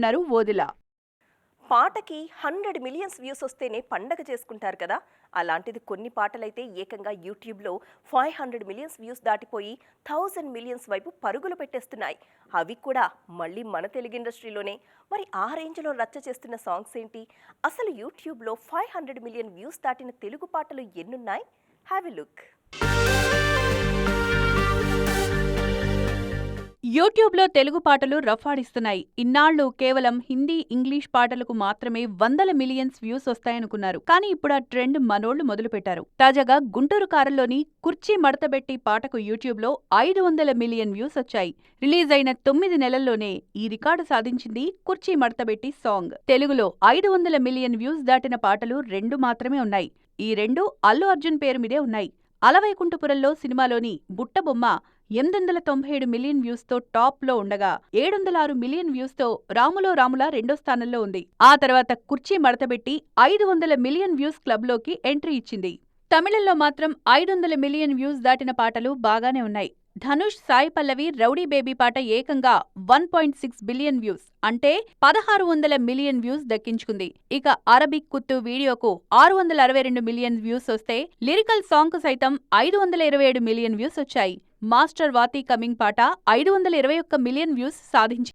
అన్నారు ఓదిల. పాటకి 100 millions views వస్తేనే పండగ చేసుకుంటారు కదా. అలాంటిది కొన్ని పాటలైతే ఏకంగా యూట్యూబ్లో 500 మిలియన్స్ వ్యూస్ దాటిపోయి 1000 మిలియన్స్ వైపు పరుగులు పెట్టేస్తున్నాయి. అవి కూడా మళ్ళీ మన తెలుగు ఇండస్ట్రీలోనే. మరి ఆ రేంజ్లో రచ్చ చేస్తున్న సాంగ్స్ ఏంటి? అసలు యూట్యూబ్లో 500 మిలియన్ వ్యూస్ దాటిన తెలుగు పాటలు ఎన్నున్నాయి? Have a look. యూట్యూబ్లో తెలుగు పాటలు రఫాడిస్తున్నాయి. ఇన్నాళ్లు కేవలం హిందీ, ఇంగ్లీష్ పాటలకు మాత్రమే వందల మిలియన్స్ వ్యూస్ వస్తాయనుకున్నారు. కానీ ఇప్పుడు ఆ ట్రెండ్ మనోళ్లు మొదలుపెట్టారు. తాజాగా గుంటూరు కారంలోని కుర్చీ మడతబెట్టి పాటకు యూట్యూబ్లో 500 మిలియన్ వ్యూస్ వచ్చాయి. రిలీజ్ అయిన 9 నెలల్లోనే ఈ రికార్డు సాధించింది కుర్చీ మడతబెట్టి సాంగ్. తెలుగులో 500 మిలియన్ వ్యూస్ దాటిన పాటలు 2 మాత్రమే ఉన్నాయి. ఈ 2 అల్లు అర్జున్ పేరు మీదే ఉన్నాయి. అలవైకుంఠపురంలో సినిమాలోని బుట్టబొమ్మ 897 మిలియన్ వ్యూస్తో టాప్లో ఉండగా 706 మిలియన్ వ్యూస్తో రాములో రాముల రెండో స్థానంలో ఉంది. ఆ తర్వాత కుర్చీ మడతబెట్టి 500 మిలియన్ వ్యూస్ క్లబ్లోకి ఎంట్రీ ఇచ్చింది. తమిళంలో మాత్రం 500 మిలియన్ వ్యూస్ దాటిన పాటలు బాగానే ఉన్నాయి. ధనుష్, సాయి పల్లవి రౌడీ బేబీ పాట ఏకంగా 1.6 బిలియన్ వ్యూస్ అంటే 1600 మిలియన్ వ్యూస్ దక్కించుకుంది. ఇక అరబిక్ కుత్తు వీడియోకు 662 మిలియన్ వ్యూస్ వస్తే లిరికల్ సాంగ్కు సైతం 527 మిలియన్ వ్యూస్ వచ్చాయి. మాస్టర్ వాతి కమింగ్ పాట 521 మిలియన్ వ్యూస్ సాధించింది.